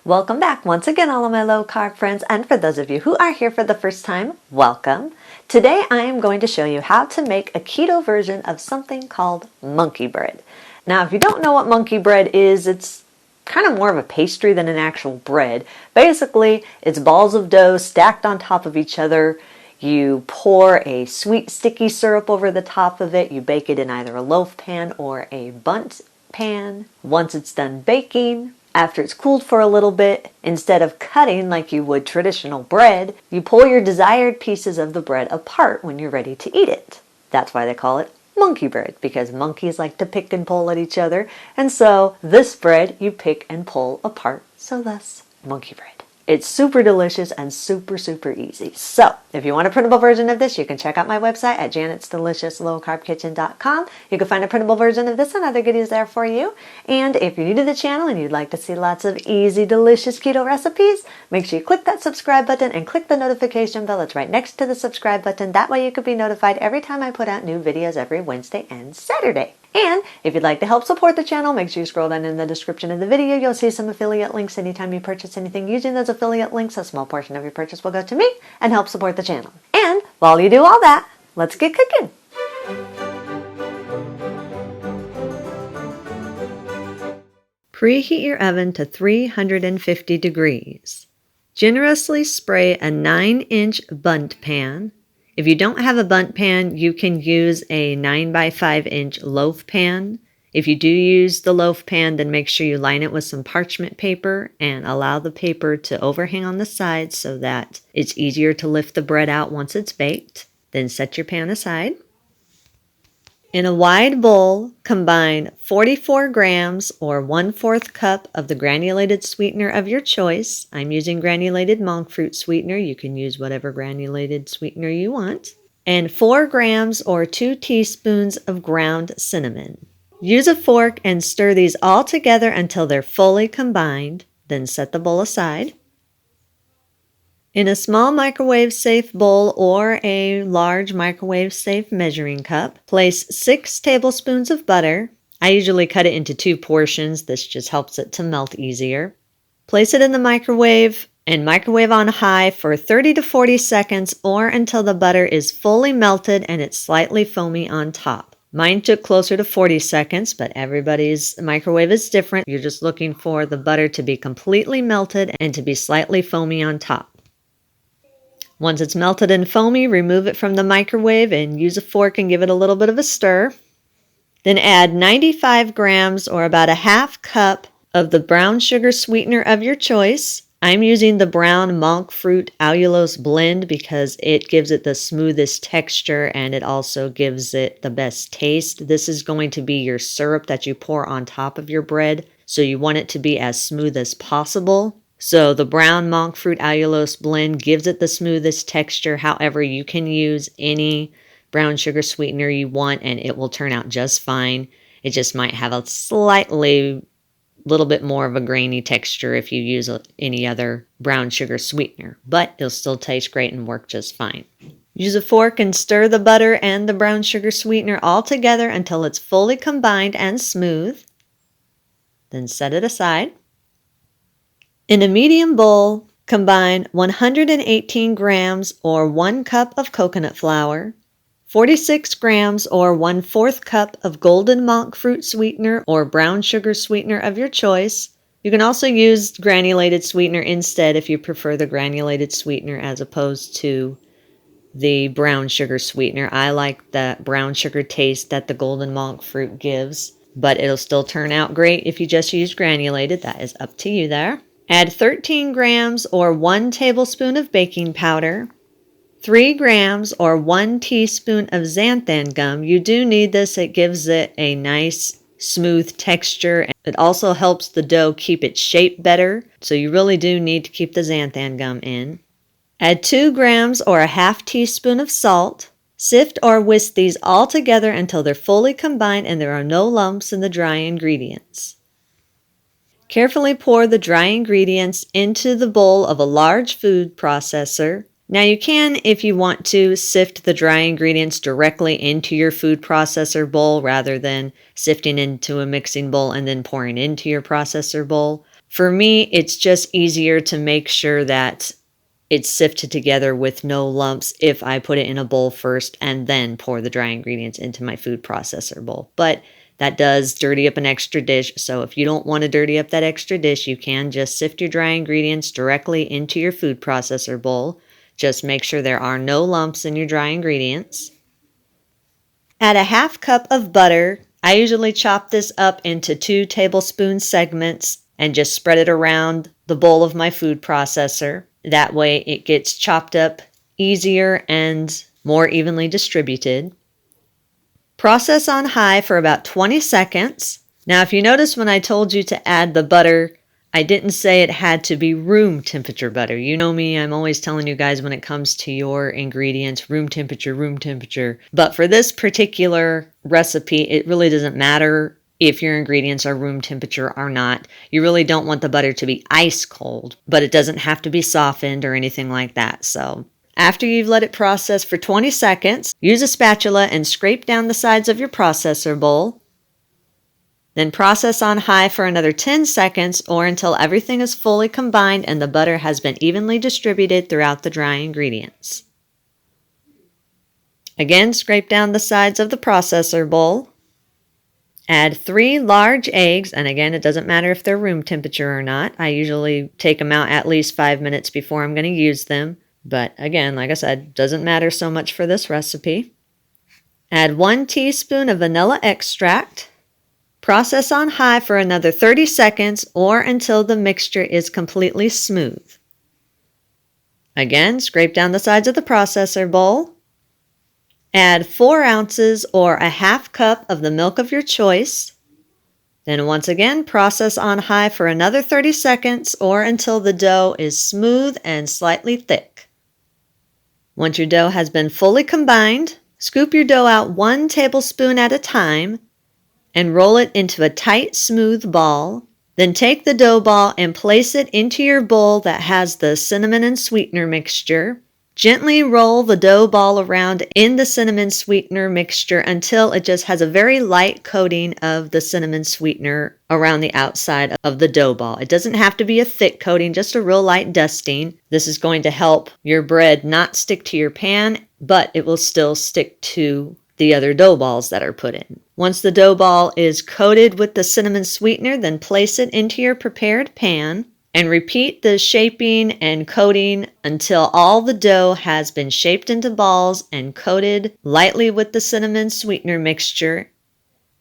Welcome back once again, all of my low carb friends, and for those of you who are here for the first time, welcome. Today I am going to show you how to make a keto version of something called monkey bread. Now, if you don't know what monkey bread is, it's kind of more of a pastry than an actual bread. Basically, it's balls of dough stacked on top of each other. You pour a sweet sticky syrup over the top of it. You bake it in either a loaf pan or a bundt pan. Once it's done baking, after it's cooled for a little bit, instead of cutting like you would traditional bread, you pull your desired pieces of the bread apart when you're ready to eat it. That's why they call it monkey bread, because monkeys like to pick and pull at each other, and so this bread you pick and pull apart, so thus monkey bread. It's super delicious and super easy. So, if you want a printable version of this, you can check out my website at janetsdeliciouslowcarbkitchen.com. You can find a printable version of this and other goodies there for you. And if you're new to the channel and you'd like to see lots of easy, delicious keto recipes, make sure you click that subscribe button and click the notification bell. It's right next to the subscribe button. That way you can be notified every time I put out new videos every Wednesday and Saturday. And if you'd like to help support the channel, make sure you scroll down in the description of the video. You'll see some affiliate links. Anytime you purchase anything using those affiliate links, a small portion of your purchase will go to me and help support the channel. And while you do all that, let's get cooking. Preheat your oven to 350 degrees. Generously spray a 9-inch bundt pan. If you don't have a bundt pan, you can use a 9 by 5-inch loaf pan. If you do use the loaf pan, then make sure you line it with some parchment paper and allow the paper to overhang on the sides so that it's easier to lift the bread out once it's baked. Then set your pan aside. In a wide bowl, combine 44 grams or 1/4 cup of the granulated sweetener of your choice. I'm using granulated monk fruit sweetener. You can use whatever granulated sweetener you want. And 4 grams or 2 teaspoons of ground cinnamon. Use a fork and stir these all together until they're fully combined. Then set the bowl aside. In a small microwave-safe bowl or a large microwave-safe measuring cup, place 6 tablespoons of butter. I usually cut it into 2 portions. This just helps it to melt easier. Place it in the microwave and microwave on high for 30 to 40 seconds or until the butter is fully melted and it's slightly foamy on top. Mine took closer to 40 seconds, but everybody's microwave is different. You're just looking for the butter to be completely melted and to be slightly foamy on top. Once it's melted and foamy, remove it from the microwave and use a fork and give it a little bit of a stir. Then add 95 grams or about a half cup of the brown sugar sweetener of your choice. I'm using the brown monk fruit allulose blend because it gives it the smoothest texture and it also gives it the best taste. This is going to be your syrup that you pour on top of your bread, so you want it to be as smooth as possible. So the brown monk fruit allulose blend gives it the smoothest texture. However, you can use any brown sugar sweetener you want and it will turn out just fine. It just might have a slightly little bit more of a grainy texture if you use any other brown sugar sweetener, but it'll still taste great and work just fine. Use a fork and stir the butter and the brown sugar sweetener all together until it's fully combined and smooth. Then set it aside. In a medium bowl, combine 118 grams or 1 cup of coconut flour, 46 grams or 1/4 cup of golden monk fruit sweetener or brown sugar sweetener of your choice. You can also use granulated sweetener instead if you prefer the granulated sweetener as opposed to the brown sugar sweetener. I like the brown sugar taste that the golden monk fruit gives, but it'll still turn out great if you just use granulated. That is up to you there. Add 13 grams or 1 tablespoon of baking powder, 3 grams or 1 teaspoon of xanthan gum. You do need this. It gives it a nice smooth texture. It also helps the dough keep its shape better, so you really do need to keep the xanthan gum in. Add 2 grams or a half teaspoon of salt. Sift or whisk these all together until they're fully combined and there are no lumps in the dry ingredients. Carefully pour the dry ingredients into the bowl of a large food processor. Now you can, if you want to, sift the dry ingredients directly into your food processor bowl rather than sifting into a mixing bowl and then pouring into your processor bowl. For me, it's just easier to make sure that it's sifted together with no lumps if I put it in a bowl first and then pour the dry ingredients into my food processor bowl. But that does dirty up an extra dish, so if you don't want to dirty up that extra dish, you can just sift your dry ingredients directly into your food processor bowl. Just make sure there are no lumps in your dry ingredients. Add a half cup of butter. I usually chop this up into 2 tablespoon segments and just spread it around the bowl of my food processor. That way it gets chopped up easier and more evenly distributed. Process on high for about 20 seconds. Now, if you notice when I told you to add the butter, I didn't say it had to be room temperature butter. You know me, I'm always telling you guys when it comes to your ingredients, room temperature, room temperature. But for this particular recipe, it really doesn't matter if your ingredients are room temperature or not. You really don't want the butter to be ice cold, but it doesn't have to be softened or anything like that. So after you've let it process for 20 seconds, use a spatula and scrape down the sides of your processor bowl. Then process on high for another 10 seconds or until everything is fully combined and the butter has been evenly distributed throughout the dry ingredients. Again, scrape down the sides of the processor bowl. Add 3 large eggs, and again, it doesn't matter if they're room temperature or not. I usually take them out at least 5 minutes before I'm going to use them. But again, like I said, doesn't matter so much for this recipe. Add 1 teaspoon of vanilla extract. Process on high for another 30 seconds or until the mixture is completely smooth. Again, scrape down the sides of the processor bowl. Add 4 ounces or a half cup of the milk of your choice. Then once again, process on high for another 30 seconds or until the dough is smooth and slightly thick. Once your dough has been fully combined, scoop your dough out 1 tablespoon at a time and roll it into a tight, smooth ball. Then take the dough ball and place it into your bowl that has the cinnamon and sweetener mixture. Gently roll the dough ball around in the cinnamon sweetener mixture until it just has a very light coating of the cinnamon sweetener around the outside of the dough ball. It doesn't have to be a thick coating, just a real light dusting. This is going to help your bread not stick to your pan, but it will still stick to the other dough balls that are put in. Once the dough ball is coated with the cinnamon sweetener, then place it into your prepared pan and repeat the shaping and coating until all the dough has been shaped into balls and coated lightly with the cinnamon sweetener mixture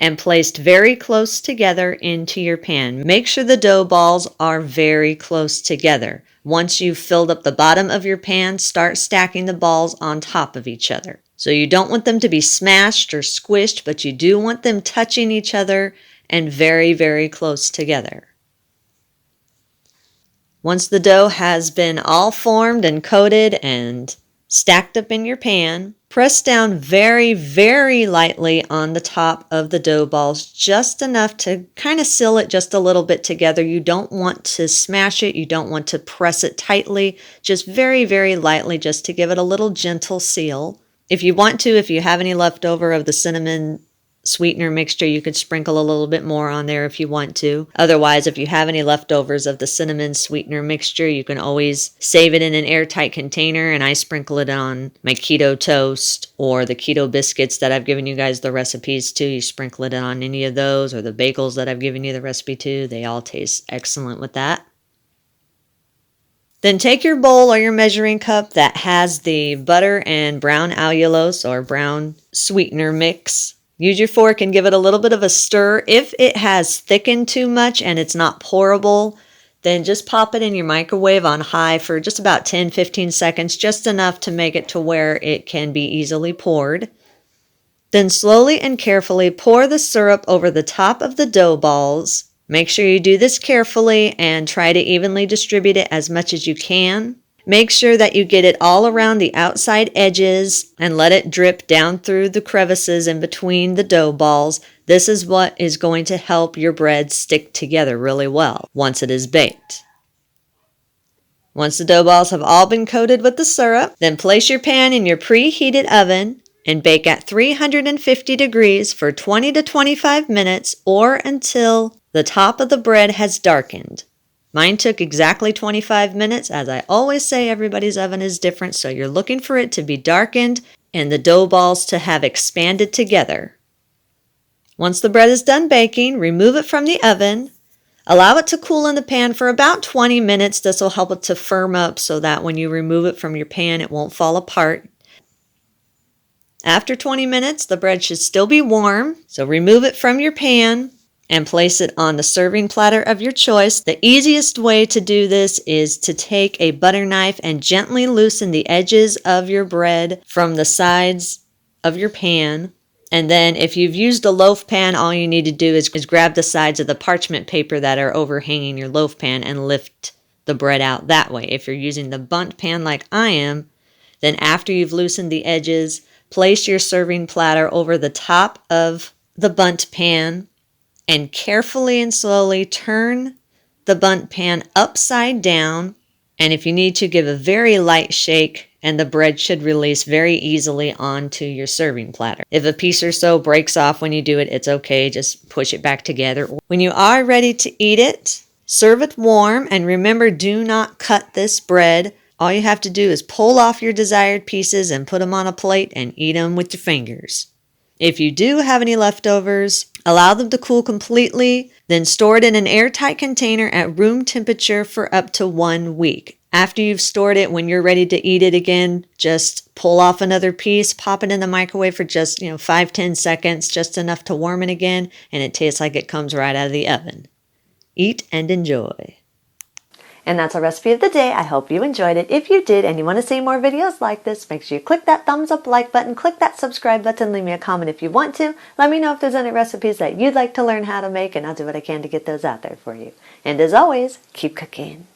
and placed very close together into your pan. Make sure the dough balls are very close together. Once you've filled up the bottom of your pan, start stacking the balls on top of each other. So you don't want them to be smashed or squished, but you do want them touching each other and very, very close together. Once the dough has been all formed and coated and stacked up in your pan, press down very, very lightly on the top of the dough balls, just enough to kind of seal it just a little bit together. You don't want to smash it. You don't want to press it tightly, just very, very lightly, just to give it a little gentle seal. If you want to, if you have any leftover of the cinnamon sweetener mixture, you could sprinkle a little bit more on there if you want to. Otherwise, if you have any leftovers of the cinnamon sweetener mixture, you can always save it in an airtight container, and I sprinkle it on my keto toast or the keto biscuits that I've given you guys the recipes to. You sprinkle it on any of those, or the bagels that I've given you the recipe to. They all taste excellent with that. Then take your bowl or your measuring cup that has the butter and brown allulose or brown sweetener mix. Use your fork and give it a little bit of a stir. If it has thickened too much and it's not pourable, then just pop it in your microwave on high for just about 10-15 seconds, just enough to make it to where it can be easily poured. Then slowly and carefully pour the syrup over the top of the dough balls. Make sure you do this carefully and try to evenly distribute it as much as you can. Make sure that you get it all around the outside edges and let it drip down through the crevices in between the dough balls. This is what is going to help your bread stick together really well once it is baked. Once the dough balls have all been coated with the syrup, then place your pan in your preheated oven and bake at 350 degrees for 20 to 25 minutes or until the top of the bread has darkened. Mine took exactly 25 minutes. As I always say, everybody's oven is different, so you're looking for it to be darkened and the dough balls to have expanded together. Once the bread is done baking, remove it from the oven. Allow it to cool in the pan for about 20 minutes. This will help it to firm up so that when you remove it from your pan, it won't fall apart. After 20 minutes, the bread should still be warm, so remove it from your pan and place it on the serving platter of your choice. The easiest way to do this is to take a butter knife and gently loosen the edges of your bread from the sides of your pan. And then if you've used a loaf pan, all you need to do is grab the sides of the parchment paper that are overhanging your loaf pan and lift the bread out that way. If you're using the bundt pan like I am, then after you've loosened the edges, place your serving platter over the top of the bundt pan and carefully and slowly turn the bundt pan upside down. And if you need to, give a very light shake and the bread should release very easily onto your serving platter. If a piece or so breaks off when you do it, it's okay. Just push it back together. When you are ready to eat it, serve it warm. And remember, do not cut this bread. All you have to do is pull off your desired pieces and put them on a plate and eat them with your fingers. If you do have any leftovers, allow them to cool completely, then store it in an airtight container at room temperature for up to 1 week. After you've stored it, when you're ready to eat it again, just pull off another piece, pop it in the microwave for just 5-10 seconds, just enough to warm it again, and it tastes like it comes right out of the oven. Eat and enjoy. And that's our recipe of the day. I hope you enjoyed it. If you did and you want to see more videos like this, make sure you click that thumbs up like button, click that subscribe button, leave me a comment if you want to. Let me know if there's any recipes that you'd like to learn how to make, and I'll do what I can to get those out there for you. And as always, keep cooking.